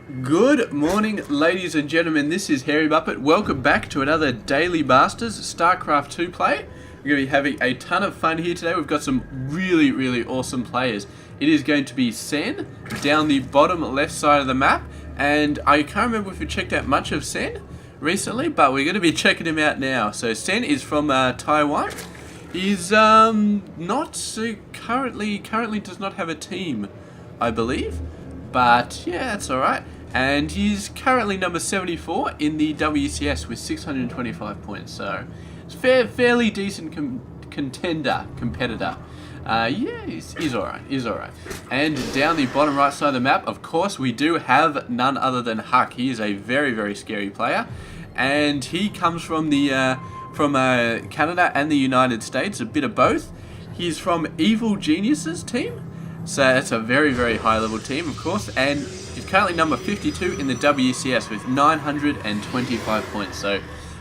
Good morning, ladies and gentlemen. This is Hairy Muppet. Welcome back to another Daily Masters Starcraft 2 play. We're going to be having a ton of fun here today. We've got some really awesome players. It is going to be Sen down the bottom left side of the map. And I can't remember if we checked out much of Sen recently, but we're going to be checking him out now. So Sen is from Taiwan. He's currently does not have a team, I believe. But yeah, that's alright. And he's currently number 74 in the WCS with 625 points. So it's fairly decent competitor. Yeah, he's alright. And down the bottom right side of the map, of course, we do have none other than HuK. He is a very scary player. And he comes from the Canada and the United States, a bit of both. He's from Evil Genius's team. So that's a very high level team, of course, and he's currently number 52 in the WCS with 925 points. So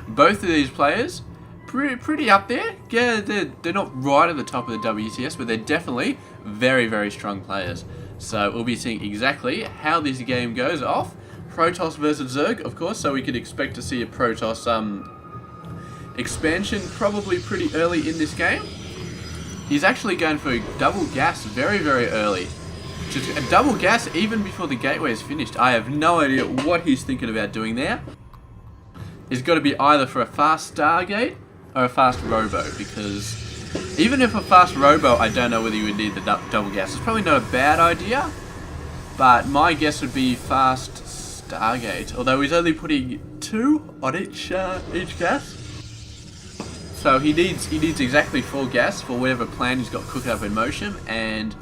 both of these players, pretty up there. Yeah, they're not right at the top of the WCS, but they're definitely very strong players. So we'll be seeing exactly how this game goes off. Protoss versus Zerg, of course, so we could expect to see a Protoss expansion probably pretty early in this game. He's actually going for double gas very early. Just a double gas even before the gateway is finished. I have no idea what he's thinking about doing there. It's got to be either for a fast Stargate or a fast Robo, because even if a fast Robo, I don't know whether you would need the double gas. It's probably not a bad idea, but my guess would be fast Stargate. Although he's only putting 2 on each gas. So he needs exactly 4 gas for whatever plan he's got cooked up in motion, and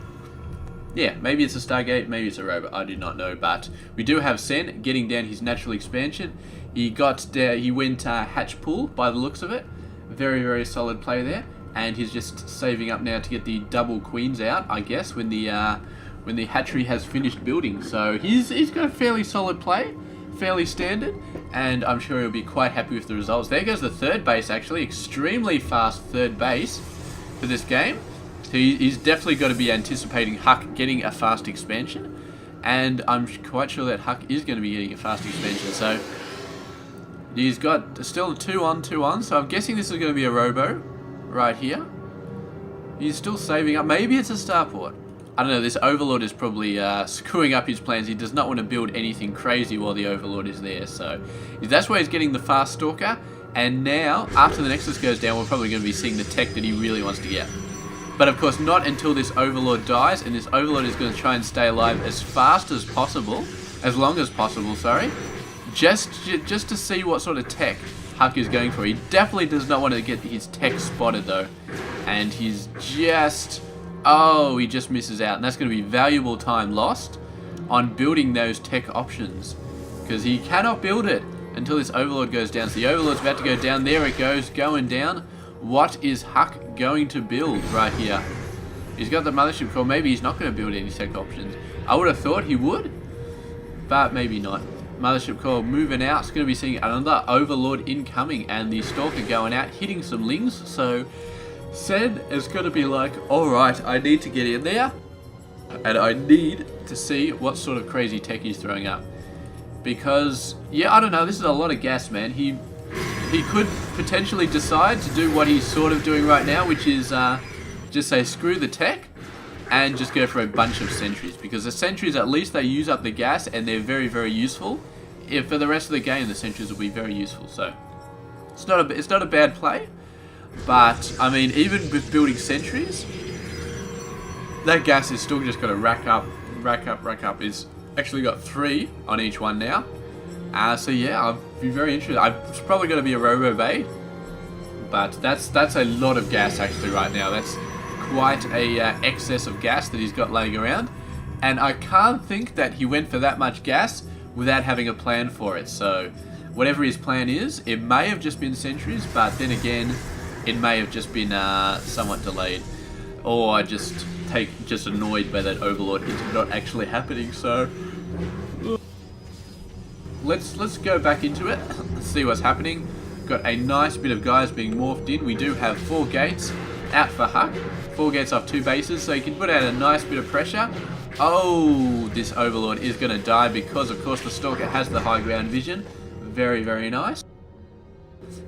yeah, maybe it's a Stargate, maybe it's a robot, I do not know, but we do have Sen getting down his natural expansion. He went hatch pool by the looks of it. Very solid play there, and he's just saving up now to get the double queens out, I guess, when the hatchery has finished building. So he's got a fairly solid play. Fairly standard, and I'm sure he'll be quite happy with the results. There goes the third base, actually. Extremely fast third base for this game. So he's definitely got to be anticipating HuK getting a fast expansion, and I'm quite sure that HuK is going to be getting a fast expansion. So he's got still a 2 on, so I'm guessing this is going to be a Robo right here. He's still saving up. Maybe it's a starport. I don't know, this Overlord is probably screwing up his plans. He does not want to build anything crazy while the Overlord is there. So that's why he's getting the fast Stalker. And now, after the Nexus goes down, we're probably going to be seeing the tech that he really wants to get. But of course, not until this Overlord dies. And this Overlord is going to try and stay alive as fast as possible. As long as possible, sorry. Just to see what sort of tech HuK is going for. He definitely does not want to get his tech spotted, though. And he's just... Oh, he just misses out, and that's going to be valuable time lost on building those tech options, because he cannot build it until this Overlord goes down. So the Overlord's about to go down. There it goes, going down. What is HuK going to build right here? He's got the Mothership Core. Maybe he's not going to build any tech options. I would have thought he would, but maybe not. Mothership Core moving out. It's going to be seeing another Overlord incoming, and the Stalker going out, hitting some lings. So Sen is going to be like, alright, I need to get in there, and I need to see what sort of crazy tech he's throwing up. Because, yeah, I don't know, this is a lot of gas, man. He could potentially decide to do what he's sort of doing right now, which is just say screw the tech and just go for a bunch of sentries. Because the sentries, at least they use up the gas, and they're very useful. If for the rest of the game, the sentries will be very useful. So it's not a bad play. But, I mean, even with building sentries, that gas is still just going to rack up. It's actually got 3 on each one now. So yeah, I'll be very interested. It's probably going to be a Robo Bay, but that's a lot of gas actually right now. That's quite a excess of gas that he's got laying around. And I can't think that he went for that much gas without having a plan for it. So whatever his plan is, it may have just been sentries, but then again, it may have just been somewhat delayed, or just annoyed by that Overlord is not actually happening. So let's go back into it. Let's see what's happening. Got a nice bit of guys being morphed in. We do have 4 gates out for HuK. 4 gates off 2 bases, so he can put out a nice bit of pressure Oh, this Overlord is going to die because, of course, the Stalker has the high ground vision. Very, very nice.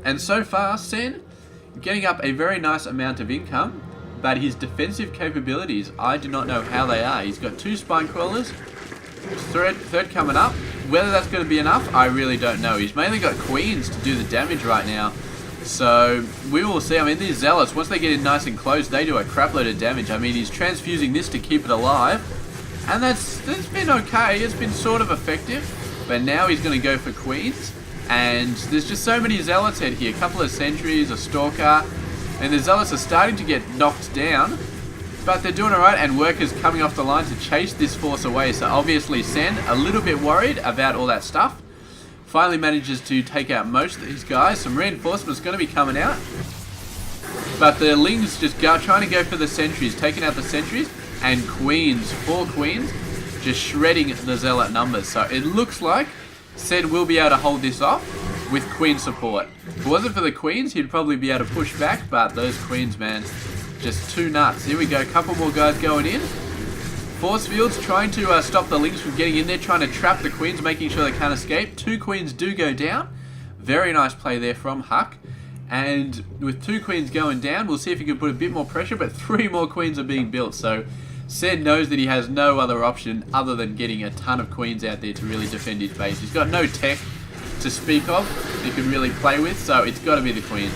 And so far, Sen getting up a very nice amount of income, but his defensive capabilities, I do not know how they are. He's got 2 spine crawlers, third coming up. Whether that's going to be enough, I really don't know. He's mainly got queens to do the damage right now. So, we will see. I mean, these zealots, once they get in nice and close, they do a crap load of damage. I mean, he's transfusing this to keep it alive. And that's been okay. It's been sort of effective. But now he's going to go for queens. And there's just so many zealots out here. A couple of sentries, a stalker. And the zealots are starting to get knocked down. But they're doing alright. And workers coming off the line to chase this force away. So obviously Sen, a little bit worried about all that stuff. Finally manages to take out most of these guys. Some reinforcements going to be coming out. But the Lings just trying to go for the sentries. Taking out the sentries. And queens. 4 queens. Just shredding the zealot numbers. So it looks like Sen will be able to hold this off with queen support. If it wasn't for the queens, he'd probably be able to push back. But those queens, man, just too nuts. Here we go. A couple more guys going in. Force fields trying to stop the Lings from getting in there, trying to trap the queens, making sure they can't escape. 2 queens do go down. Very nice play there from HuK. And with 2 queens going down, we'll see if he can put a bit more pressure, but 3 more queens are being built. So Sen knows that he has no other option other than getting a ton of queens out there to really defend his base. He's got no tech to speak of he can really play with, so it's got to be the queens.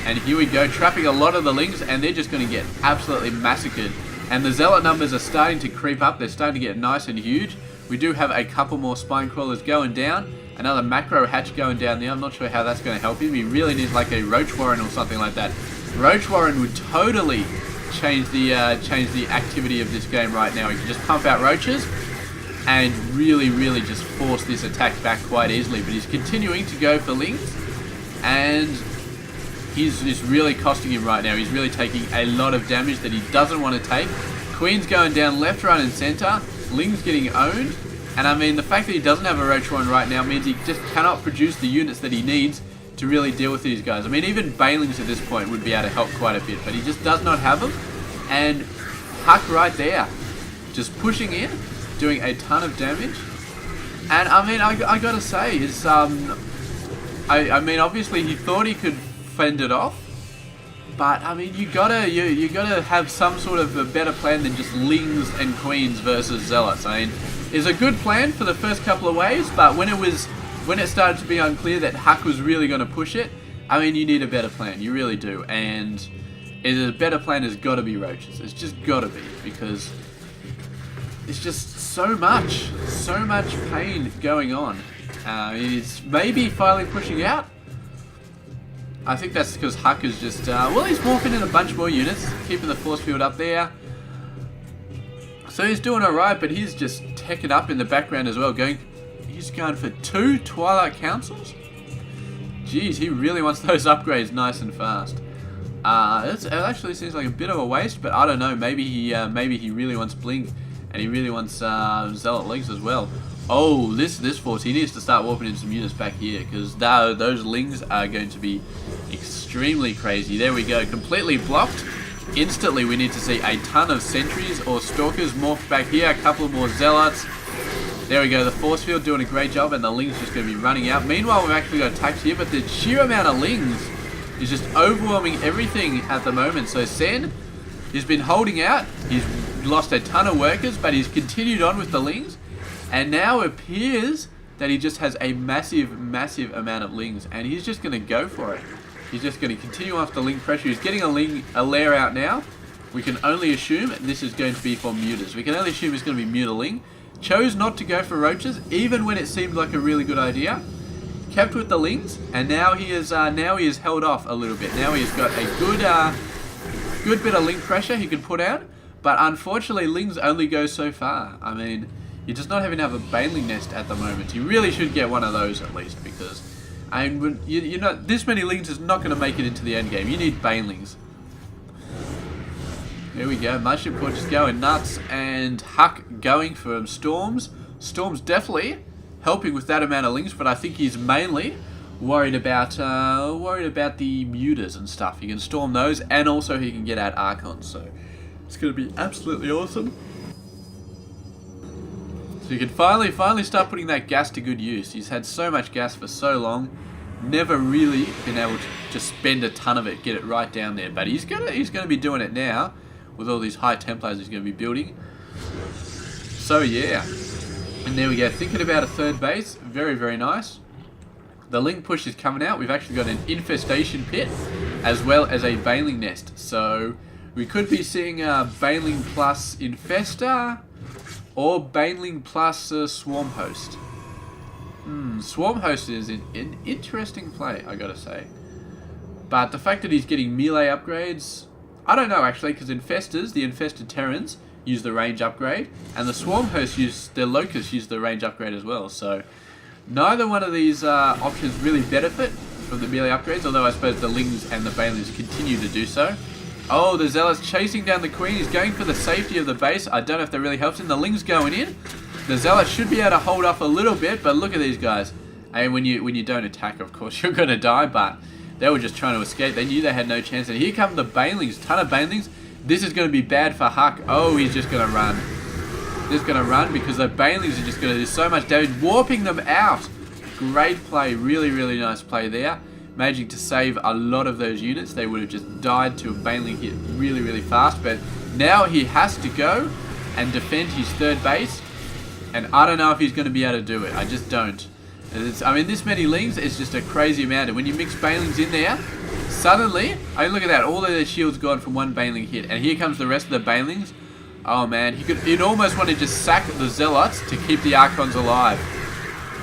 And here we go, trapping a lot of the Lings, and they're just going to get absolutely massacred. And the zealot numbers are starting to creep up. They're starting to get nice and huge. We do have a couple more spine crawlers going down. Another macro hatch going down there. I'm not sure how that's going to help him. He really needs like a roach warren or something like that. Roach warren would totally change the activity of this game right now. He can just pump out roaches and really, really just force this attack back quite easily. But he's continuing to go for Lings, and it's really costing him right now. He's really taking a lot of damage that he doesn't want to take. Queen's going down left, right, and center. Ling's getting owned. And I mean, the fact that he doesn't have a roach warren right now means he just cannot produce the units that he needs to really deal with these guys. I mean, even Banelings at this point would be able to help quite a bit, but he just does not have them. And HuK right there, just pushing in, doing a ton of damage. And I mean, I gotta say, it's I mean, obviously he thought he could fend it off, but I mean, you gotta have some sort of a better plan than just Lings and Queens versus Zealots. I mean, it's a good plan for the first couple of waves, but when it started to be unclear that HuK was really going to push it, I mean, you need a better plan. You really do, and a better plan has got to be roaches. It's just got to be, because it's just so much pain going on. It's maybe finally pushing out. I think that's because HuK is just, well, he's morphing in a bunch more units, keeping the force field up there. So he's doing alright, but he's just teching up in the background as well. He's going for 2 Twilight Councils? Jeez, he really wants those upgrades nice and fast. It actually seems like a bit of a waste, but I don't know. Maybe he really wants Blink, and he really wants Zealot Lings as well. Oh, this force, he needs to start warping in some units back here, because those Lings are going to be extremely crazy. There we go, completely blocked. Instantly, we need to see a ton of sentries or stalkers morph back here. A couple more zealots. There we go, the force field doing a great job, and the Lings just going to be running out. Meanwhile, we've actually got attacks here, but the sheer amount of Lings is just overwhelming everything at the moment. So Sen has been holding out. He's lost a ton of workers, but he's continued on with the Lings. And now it appears that he just has a massive amount of Lings, and he's just going to go for it. He's just going to continue after Ling pressure. He's getting a lair out now. We can only assume this is going to be for mutas. We can only assume it's going to be Mutaling. Chose not to go for roaches, even when it seemed like a really good idea. Kept with the Lings, and now he is held off a little bit. Now he's got a good bit of Ling pressure he can put out, but unfortunately Lings only go so far. I mean, he does not even have a Baneling nest at the moment. He really should get one of those at least, because you know, this many Lings is not going to make it into the end game. You need Banelings. Here we go, Mushroom Corps just going nuts, and HuK going for Storms. Storms definitely helping with that amount of Lings, but I think he's mainly worried about the mutas and stuff. He can storm those, and also he can get out Archons, so it's going to be absolutely awesome. So you can finally start putting that gas to good use. He's had so much gas for so long, never really been able to just spend a ton of it, get it right down there. But he's gonna be doing it now with all these high Templars he's gonna be building. So yeah, and there we go. Thinking about a third base, very nice. The link push is coming out. We've actually got an infestation pit as well as a baneling nest. So we could be seeing baneling plus infester or baneling plus swarm host. Swarm host is an interesting play, I gotta say. But the fact that he's getting melee upgrades, I don't know actually, because infestors, the infested Terrans, use the range upgrade, and the swarm hosts their locusts use the range upgrade as well. So neither one of these options really benefit from the melee upgrades, although I suppose the Lings and the Banelings continue to do so. Oh, the Zealot's chasing down the Queen. He's going for the safety of the base. I don't know if that really helps him. The Ling's going in. The Zealot should be able to hold off a little bit, but look at these guys. And when you don't attack, of course, you're going to die, but they were just trying to escape. They knew they had no chance. And here come the Banelings. Ton of Banelings. This is going to be bad for HuK. Oh, he's just going to run. Just going to run because the Banelings are just going to do so much damage, warping them out. Great play. Really nice play there. Managing to save a lot of those units. They would have just died to a baneling hit really fast. But now he has to go and defend his third base. And I don't know if he's going to be able to do it. I just don't. I mean, this many Lings is just a crazy amount. And when you mix banelings in there, suddenly, I mean, look at that. All of their shields gone from one baneling hit. And here comes the rest of the banelings. Oh man, he'd almost want to just sack the Zealots to keep the Archons alive.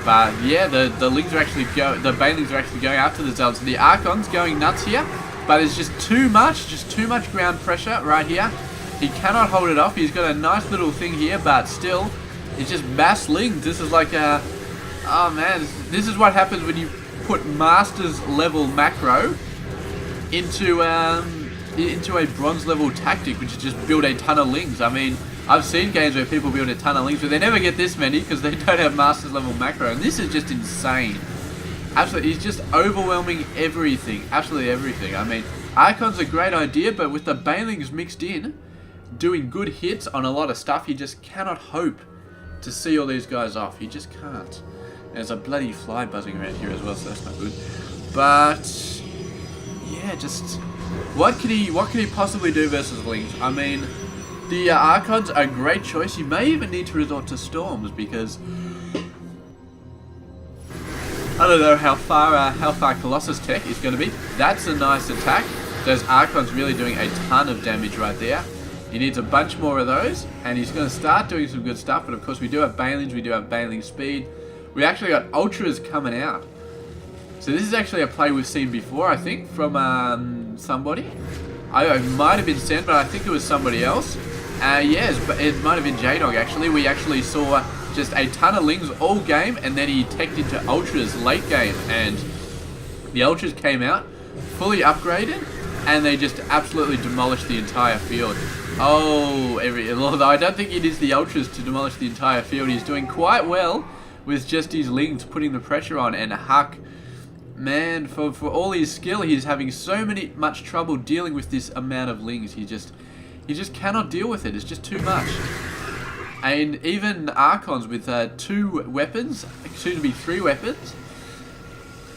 But yeah, the Lings are actually the banelings are actually going after the Zealots. The Archon's going nuts here, but it's just too much ground pressure right here. He cannot hold it off. He's got a nice little thing here, but still, it's just mass Lings. This is like a, oh man, this is what happens when you put Masters level macro into a bronze level tactic, which is just build a ton of Lings. I mean, I've seen games where people build a ton of Lings, but they never get this many because they don't have Masters level macro, and this is just insane. Absolutely, he's just overwhelming everything, absolutely everything. I mean, Archon's a great idea, but with the banelings mixed in, doing good hits on a lot of stuff, he just cannot hope to see all these guys off. He just can't. There's a bloody fly buzzing around here as well, so that's not good. But yeah, just what could he possibly do versus Lings? I mean, the Archons are a great choice. You may even need to resort to Storms because I don't know how far Colossus Tech is going to be. That's a nice attack. Those Archons really doing a ton of damage right there. He needs a bunch more of those, and he's going to start doing some good stuff. But of course, we do have banelings, we do have baneling speed. We actually got Ultras coming out. So this is actually a play we've seen before, I think, from somebody. It might have been Sen, but I think it was somebody else. Yes, but it might have been J-Dog actually. We actually saw just a ton of Lings all game, and then he teched into Ultras late game, and the Ultras came out fully upgraded, and they just absolutely demolished the entire field. Oh, although I don't think it is the Ultras to demolish the entire field. He's doing quite well with just his Lings putting the pressure on, and HuK, man, for all his skill, he's having so much trouble dealing with this amount of Lings. He just cannot deal with it. It's just too much. And even Archons with 2 weapons, soon to be 3 weapons,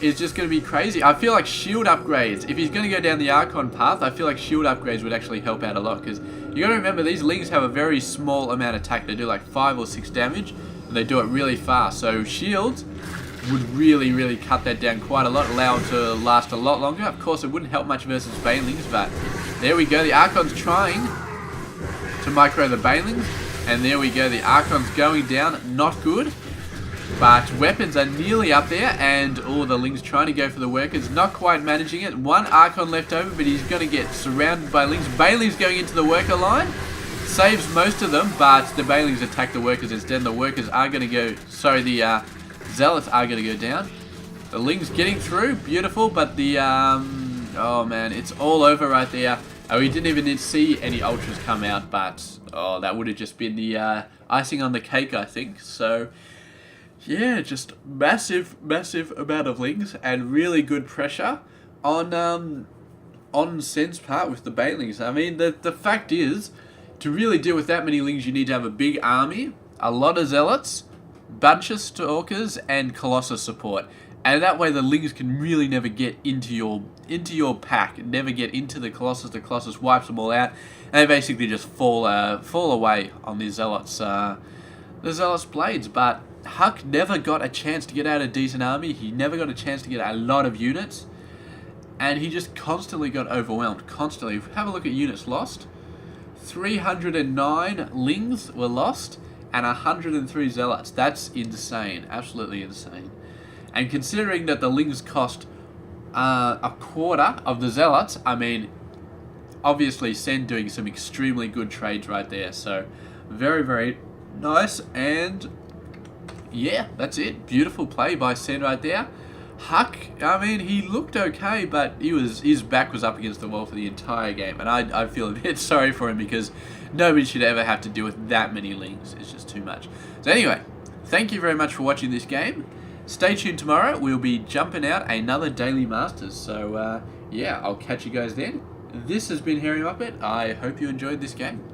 is just going to be crazy. I feel like shield upgrades, if he's going to go down the Archon path, I feel like shield upgrades would actually help out a lot. Because you got to remember, these Lings have a very small amount of attack. They do like 5 or 6 damage, and they do it really fast. So shields would really cut that down quite a lot, allow it to last a lot longer. Of course, it wouldn't help much versus banelings, but there we go. The Archon's trying to micro the banelings, and there we go. The Archon's going down, not good. But weapons are nearly up there, and all the Lings trying to go for the workers, not quite managing it. 1 Archon left over, but he's going to get surrounded by Lings. Banelings going into the worker line, saves most of them, but the banelings attack the workers instead. The workers are going to go, sorry, the Zealots are going to go down. The Lings getting through, beautiful, but the, oh man, it's all over right there. Oh, we didn't even need to see any Ultras come out, but, oh, that would have just been the icing on the cake, I think. So, yeah, just massive amount of Lings and really good pressure on Sen's part with the banelings. I mean, the fact is, to really deal with that many Lings, you need to have a big army a lot of Zealots, bunch of Stalkers, and Colossus support. And that way the Lings can really never get into your pack, never get into the Colossus. The Colossus wipes them all out, and they basically just fall away on the Zealots blades. But HuK never got a chance to get out a decent army. He never got a chance to get a lot of units, and he just constantly got overwhelmed. Constantly. Have a look at units lost. 309 Lings were lost, and 103 Zealots. That's insane. Absolutely insane. And considering that the Lings cost a quarter of the Zealots, I mean, obviously Sen doing some extremely good trades right there. So, very, very nice. And yeah, that's it. Beautiful play by Sen right there. HuK, I mean, he looked okay, but his back was up against the wall for the entire game. And I feel a bit sorry for him, because nobody should ever have to deal with that many Lings. It's just too much. So anyway, thank you very much for watching this game. Stay tuned tomorrow. We'll be jumping out another Daily Masters. So, yeah, I'll catch you guys then. This has been Hairy Muppet. I hope you enjoyed this game.